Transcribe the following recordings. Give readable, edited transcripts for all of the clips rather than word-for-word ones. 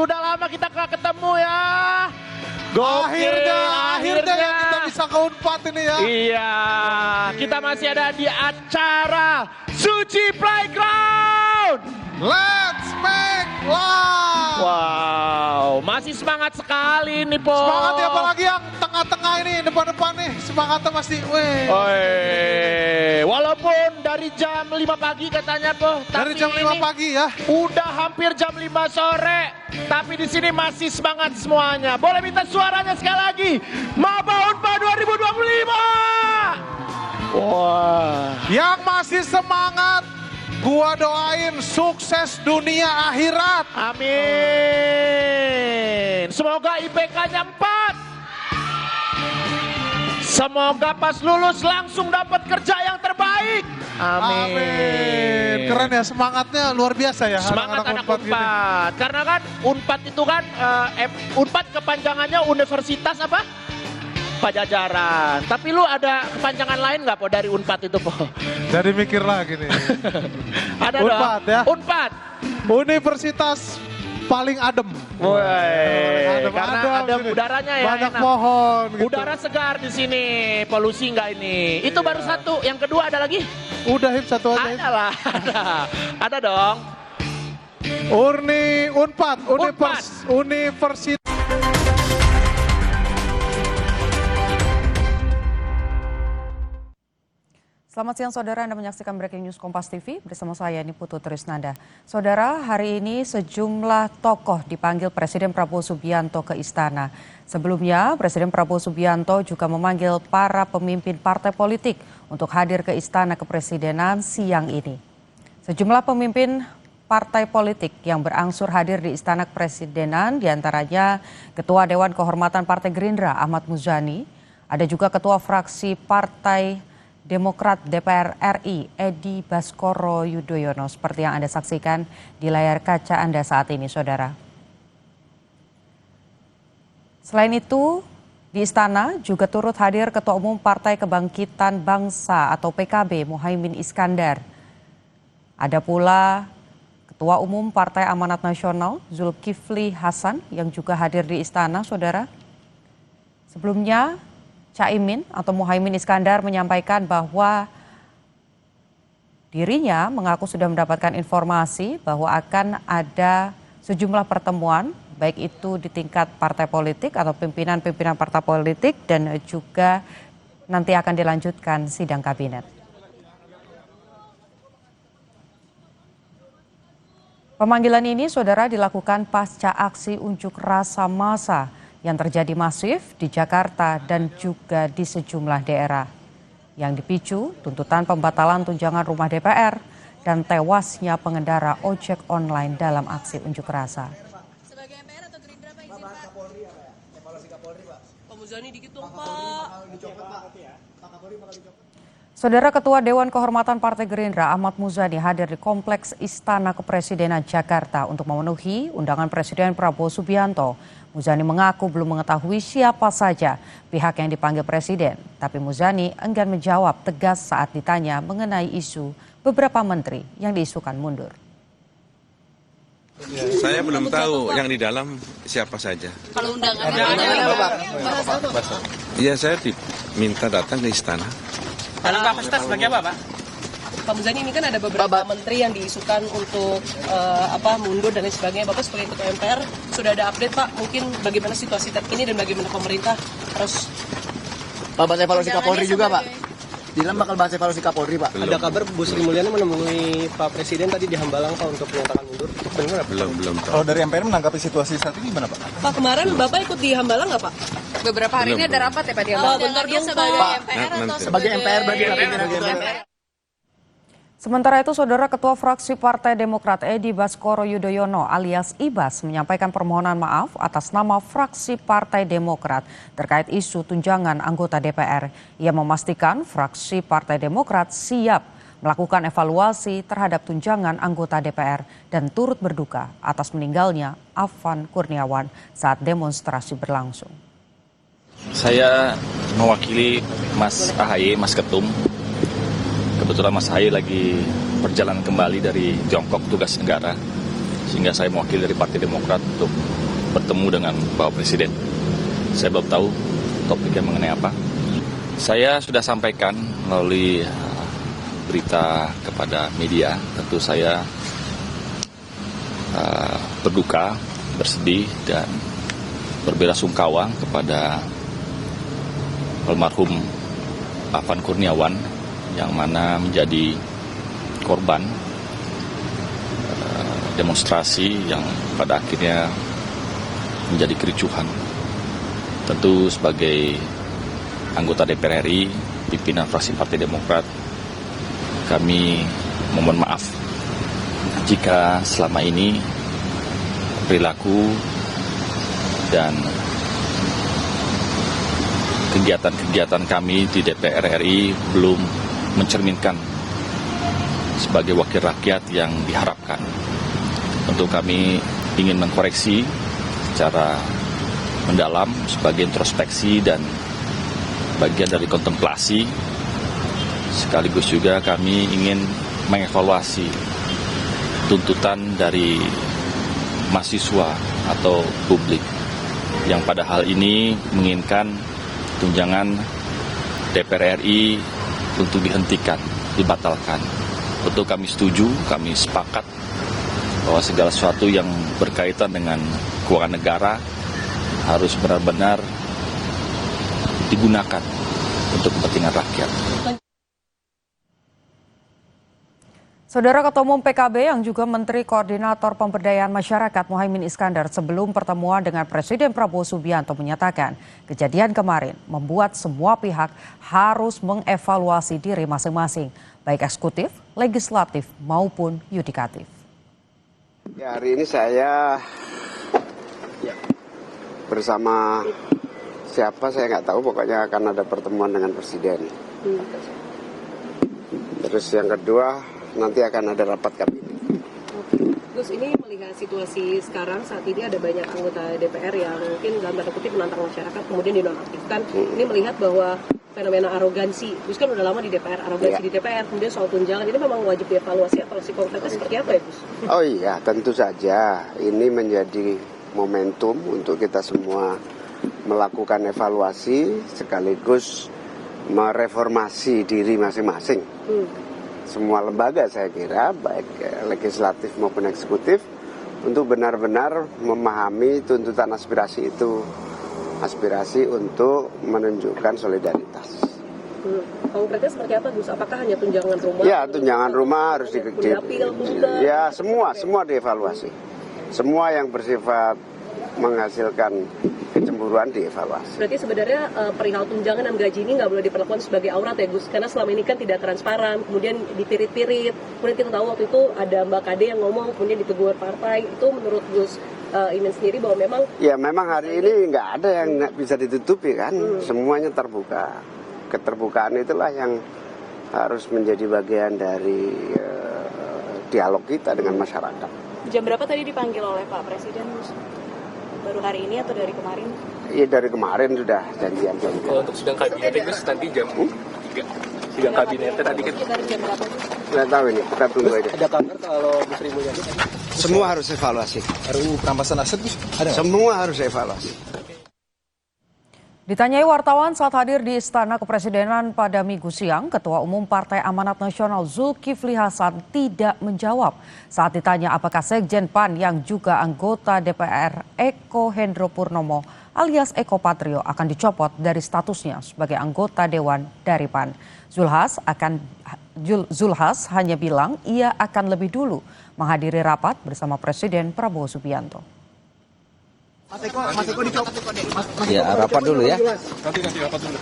Sudah lama kita gak ketemu ya. Akhirnya kita bisa ke Unpad ini ya. Iya, kita masih ada di acara Suci Playground. Let's make love. Wow, masih semangat sekali nih, Po. Semangat ya, apalagi yang tengah-tengah ini, depan-depan nih. Semangatnya masih, walaupun dari jam 5 pagi katanya, Po. Dari jam 5 pagi ya. Udah hampir jam 5 sore. Tapi di sini masih semangat semuanya. Boleh minta suaranya sekali lagi. Maba Unpad 2025. Wah. Yang masih semangat, gua doain sukses dunia akhirat. Amin. Semoga IPK-nya 4. Semoga pas lulus langsung dapat kerja yang terbaik. Amin. Keren ya, semangatnya luar biasa ya. Semangat anak Unpad. Karena kan Unpad itu kan, Unpad kepanjangannya Universitas apa? Pajajaran. Tapi lu ada kepanjangan lain nggak, Po, dari Unpad itu, Po? Jadi mikir lagi nih. Ada Unpad dong. ya. Unpad. Universitas paling adem. Woi, karena ada sini. udaranya ya. Banyak enak. pohon gitu. Udara segar di sini, polusi nggak ini. Itu baru satu, yang kedua ada lagi? Udah hip satu aja. Ada lah, ada dong. Unpad. Universitas. Selamat siang saudara, Anda menyaksikan Breaking News Kompas TV bersama saya Niputu Trisnanda. Saudara, hari ini sejumlah tokoh dipanggil Presiden Prabowo Subianto ke istana. Sebelumnya, Presiden Prabowo Subianto juga memanggil para pemimpin partai politik untuk hadir ke istana kepresidenan siang ini. Sejumlah pemimpin partai politik yang berangsur hadir di istana kepresidenan diantaranya Ketua Dewan Kehormatan Partai Gerindra Ahmad Muzani, ada juga Ketua Fraksi Partai Demokrat DPR RI Edi Baskoro Yudhoyono seperti yang Anda saksikan di layar kaca Anda saat ini, saudara. Selain itu, di istana juga turut hadir Ketua Umum Partai Kebangkitan Bangsa atau PKB Muhaimin Iskandar. Ada pula Ketua Umum Partai Amanat Nasional Zulkifli Hasan yang juga hadir di istana, saudara. Sebelumnya, Caimin atau Muhaimin Iskandar menyampaikan bahwa dirinya mengaku sudah mendapatkan informasi bahwa akan ada sejumlah pertemuan baik itu di tingkat partai politik atau pimpinan-pimpinan partai politik dan juga nanti akan dilanjutkan sidang kabinet. Pemanggilan ini, saudara, dilakukan pasca aksi unjuk rasa massa yang terjadi masif di Jakarta dan juga di sejumlah daerah. Yang dipicu tuntutan pembatalan tunjangan rumah DPR dan tewasnya pengendara ojek online dalam aksi unjuk rasa. Sebagai MPR atau Gerindra, Pak, izin, Pak? Pak Muzani dikit dong, Pak. Saudara, Ketua Dewan Kehormatan Partai Gerindra Ahmad Muzani hadir di Kompleks Istana Kepresidenan Jakarta untuk memenuhi undangan Presiden Prabowo Subianto. Muzani mengaku belum mengetahui siapa saja pihak yang dipanggil Presiden, tapi Muzani enggan menjawab tegas saat ditanya mengenai isu beberapa menteri yang diisukan mundur. Saya belum tahu yang di dalam siapa saja. Kalau undangannya ada, Iya, saya diminta datang ke istana. Dalam kapasitas sebagai apa, Pak? Pak Muzani, ini kan ada beberapa menteri yang diisukan untuk mundur dan lain sebagainya. Bapak sebagai Ketua MPR sudah ada update, Pak? Mungkin bagaimana situasi terkini dan bagaimana pemerintah harus... Pak, bahas evaluasi Kapolri juga, Pak? sebagai- Di dalam bakal bahas evaluasi Kapolri, Pak? Belum. Ada kabar Bu Sri Mulyani menemui Pak Presiden tadi di Hambalang, Pak, untuk menyatakan mundur. Benar nggak? Belum tahu. Kalau dari MPR menanggapi situasi saat ini gimana, Pak? Pak, kemarin Bapak ikut di Hambalang nggak, Pak? Beberapa hari ini Belum. ada rapat ya Pak di Pak, Hambalang? bentar dong, sebagai Pak. MPR atau Nanti. Sebagai MPR berarti pimpinan Ketua MPR. Sementara itu, saudara, Ketua Fraksi Partai Demokrat Edi Baskoro Yudhoyono alias Ibas menyampaikan permohonan maaf atas nama fraksi Partai Demokrat terkait isu tunjangan anggota DPR. Ia memastikan fraksi Partai Demokrat siap melakukan evaluasi terhadap tunjangan anggota DPR dan turut berduka atas meninggalnya Afan Kurniawan saat demonstrasi berlangsung. Saya mewakili Mas AHY, Mas Ketum. Kebetulan Mas AHY lagi perjalanan kembali dari Tiongkok tugas negara. sehingga saya mewakili dari Partai Demokrat untuk bertemu dengan Bapak Presiden. Saya belum tahu topiknya mengenai apa. Saya sudah sampaikan melalui berita kepada media, tentu saya berduka, bersedih, dan berbelasungkawa kepada almarhum Afan Kurniawan yang mana menjadi korban demonstrasi yang pada akhirnya menjadi kericuhan. Tentu sebagai anggota DPR RI, pimpinan fraksi Partai Demokrat, kami memohon maaf jika selama ini perilaku dan kegiatan-kegiatan kami di DPR RI belum mencerminkan sebagai wakil rakyat yang diharapkan. Tentu kami ingin mengkoreksi secara mendalam sebagai introspeksi dan bagian dari kontemplasi. Sekaligus juga kami ingin mengevaluasi tuntutan dari mahasiswa atau publik yang pada hal ini menginginkan tunjangan DPR RI untuk dihentikan, dibatalkan. Tentu kami setuju, kami sepakat bahwa segala sesuatu yang berkaitan dengan keuangan negara harus benar-benar digunakan untuk kepentingan rakyat. Saudara Ketua Umum PKB yang juga Menteri Koordinator Pemberdayaan Masyarakat Muhaimin Iskandar sebelum pertemuan dengan Presiden Prabowo Subianto menyatakan kejadian kemarin membuat semua pihak harus mengevaluasi diri masing-masing, baik eksekutif, legislatif maupun yudikatif. Ya, hari ini saya bersama siapa saya nggak tahu, pokoknya akan ada pertemuan dengan Presiden. Terus yang kedua, nanti akan ada rapat kabinet. Gus, ini melihat situasi sekarang saat ini ada banyak anggota DPR yang mungkin dalam tanda kutip menantang masyarakat kemudian dinonaktifkan. Ini melihat bahwa fenomena arogansi, Gus kan udah lama di DPR, arogansi di DPR, kemudian soal tunjangan ini memang wajib dievaluasi atau si konkretnya seperti apa ya Gus? Oh iya, tentu saja ini menjadi momentum untuk kita semua melakukan evaluasi sekaligus mereformasi diri masing-masing. Semua lembaga saya kira, baik legislatif maupun eksekutif, untuk benar-benar memahami tuntutan aspirasi itu. Aspirasi untuk menunjukkan solidaritas. Konkretnya seperti apa Gus? Apakah hanya tunjangan rumah? Ya, tunjangan rumah harus ya, semua dievaluasi. Semua yang bersifat menghasilkan kecemburuan dievaluasi. Berarti sebenarnya perihal tunjangan dan gaji ini nggak boleh diperlakukan sebagai aurat ya Gus? Karena selama ini kan tidak transparan, kemudian dipirit-pirit. Kemudian kita tahu waktu itu ada Mbak Kade yang ngomong, kemudian ditegur partai. Itu menurut Gus Imin sendiri bahwa memang... Ya memang hari ini nggak ada yang bisa ditutupi kan. Semuanya terbuka. Keterbukaan itulah yang harus menjadi bagian dari dialog kita dengan masyarakat. Jam berapa tadi dipanggil oleh Pak Presiden Gus? Baru hari ini atau dari kemarin? Iya dari kemarin sudah janjian. Kalau untuk sidang kabinet Gus nanti jam 3. Sidang kabinetnya tadi kan. Jam berapa Gus? Nggak tahu ini, kita tunggu aja. Ada kabar kalau Gus Ri Mulyani semua harus evaluasi. RUU perampasan aset Gus? Ada? Semua harus evaluasi. Ditanyai wartawan saat hadir di Istana Kepresidenan pada Minggu siang, Ketua Umum Partai Amanat Nasional Zulkifli Hasan tidak menjawab. Saat ditanya apakah Sekjen PAN yang juga anggota DPR Eko Hendro Purnomo alias Eko Patrio akan dicopot dari statusnya sebagai anggota Dewan dari PAN. Zulhas hanya bilang ia akan lebih dulu menghadiri rapat bersama Presiden Prabowo Subianto. Mas Eko dicopot. Ya, rapat dulu ya. Nanti rapat dulu.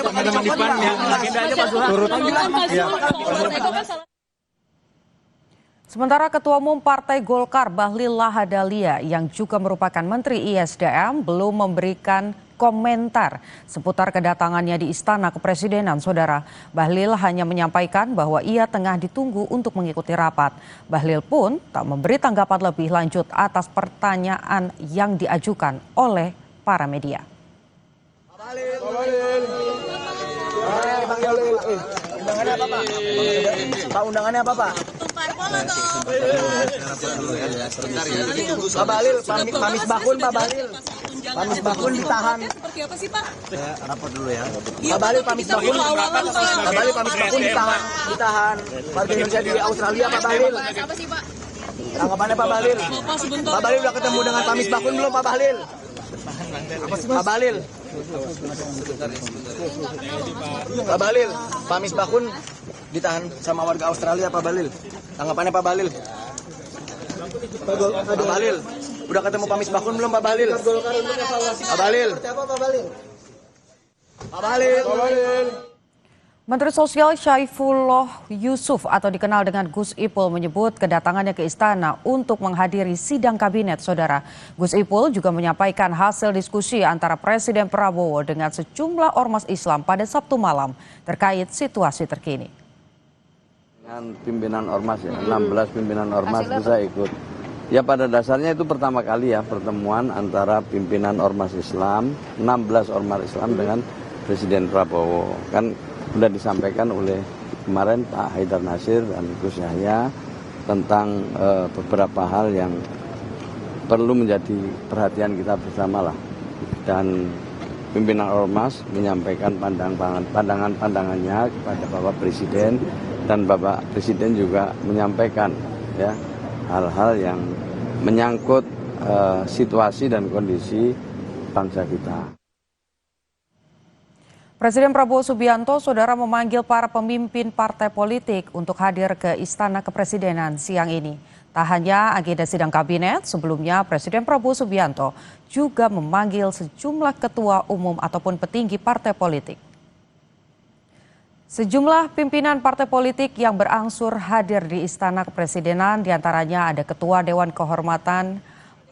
Teman-teman di PAN yang agenda aja Pak Zulhas. Sementara Ketua Umum Partai Golkar Bahlil Lahadalia yang juga merupakan Menteri ISDM belum memberikan komentar seputar kedatangannya di Istana Kepresidenan, Saudara. Bahlil hanya menyampaikan bahwa ia tengah ditunggu untuk mengikuti rapat. Bahlil pun tak memberi tanggapan lebih lanjut atas pertanyaan yang diajukan oleh para media. Undangannya apa Pak? Pak, undangannya apa Pak? Pak Bahlil, Pamis Bakun, Pak Bahlil. Pamis Bakun ditahan. Seperti apa sih, Pak? Rapor dulu ya. Pak Bahlil, Pamis Bakun. Pak Bahlil, Pamis Bakun ditahan. Warga Indonesia di Australia, Pak Bahlil. Apa sih, Pak? Tanggapannya Pak Bahlil. Pak Bahlil udah ketemu dengan Pamis Bakun belum, Pak Bahlil? Pak Bahlil. Pak Bahlil, Pamis Bakun ditahan sama warga Australia, Pak Bahlil. Tanggapannya Pak Bahlil. Pak Bahlil, udah ketemu Pamis Bakun belum, Pak Bahlil? Pak Bahlil. Pak Bahlil. Menteri Sosial Syaifullah Yusuf atau dikenal dengan Gus Ipul menyebut kedatangannya ke istana untuk menghadiri sidang kabinet, saudara. Gus Ipul juga menyampaikan hasil diskusi antara Presiden Prabowo dengan sejumlah ormas Islam pada Sabtu malam terkait situasi terkini. Dengan pimpinan ormas ya, 16 pimpinan ormas bisa ikut. Ya pada dasarnya itu pertama kali ya pertemuan antara pimpinan ormas Islam, 16 ormas Islam dengan Presiden Prabowo. Kan sudah disampaikan oleh kemarin Pak Haidar Nasir dan Gus Yahya tentang beberapa hal yang perlu menjadi perhatian kita bersama lah. Dan pimpinan ormas menyampaikan pandangannya kepada Bapak Presiden dan Bapak Presiden juga menyampaikan ya hal-hal yang menyangkut situasi dan kondisi bangsa kita. Presiden Prabowo Subianto, saudara, memanggil para pemimpin partai politik untuk hadir ke Istana Kepresidenan siang ini. Tak hanya agenda sidang kabinet, sebelumnya Presiden Prabowo Subianto juga memanggil sejumlah ketua umum ataupun petinggi partai politik. Sejumlah pimpinan partai politik yang berangsur hadir di Istana Kepresidenan, diantaranya ada Ketua Dewan Kehormatan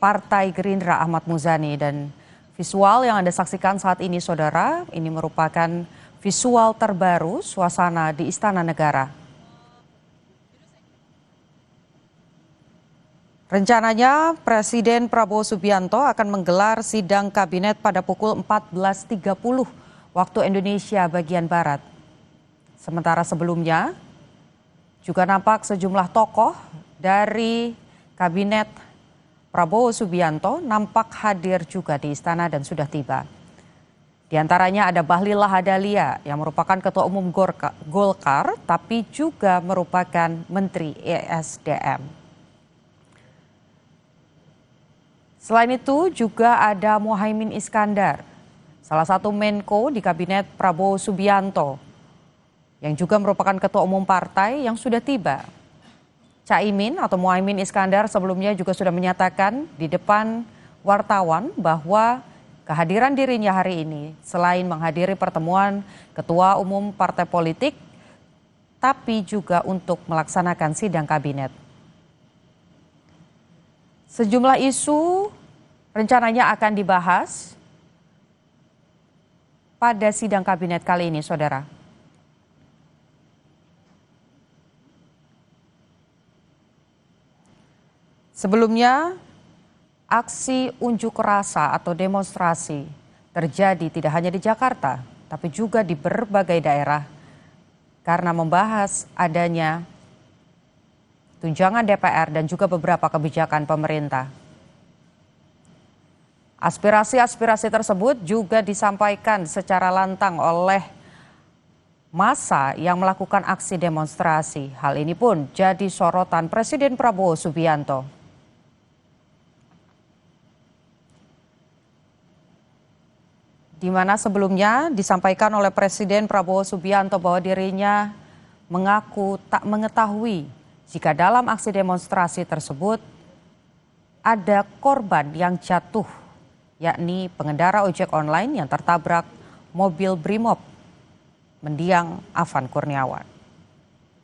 Partai Gerindra Ahmad Muzani. Dan visual yang Anda saksikan saat ini, saudara, ini merupakan visual terbaru suasana di Istana Negara. Rencananya Presiden Prabowo Subianto akan menggelar sidang kabinet pada pukul 14.30 waktu Indonesia bagian Barat. Sementara sebelumnya juga nampak sejumlah tokoh dari kabinet Prabowo Subianto nampak hadir juga di istana dan sudah tiba. Di antaranya ada Bahlil Lahadalia yang merupakan Ketua Umum Golkar tapi juga merupakan Menteri ESDM. Selain itu juga ada Muhaimin Iskandar, salah satu Menko di kabinet Prabowo Subianto yang juga merupakan Ketua Umum partai yang sudah tiba. Caimin atau Muhaimin Iskandar sebelumnya juga sudah menyatakan di depan wartawan bahwa kehadiran dirinya hari ini selain menghadiri pertemuan ketua umum partai politik, tapi juga untuk melaksanakan sidang kabinet. Sejumlah isu rencananya akan dibahas pada sidang kabinet kali ini, saudara. Sebelumnya, aksi unjuk rasa atau demonstrasi terjadi tidak hanya di Jakarta, tapi juga di berbagai daerah karena membahas adanya tunjangan DPR dan juga beberapa kebijakan pemerintah. Aspirasi-aspirasi tersebut juga disampaikan secara lantang oleh massa yang melakukan aksi demonstrasi. Hal ini pun jadi sorotan Presiden Prabowo Subianto. Di mana sebelumnya disampaikan oleh Presiden Prabowo Subianto bahwa dirinya mengaku tak mengetahui jika dalam aksi demonstrasi tersebut ada korban yang jatuh, yakni pengendara ojek online yang tertabrak mobil Brimob Mendiang Afan Kurniawan.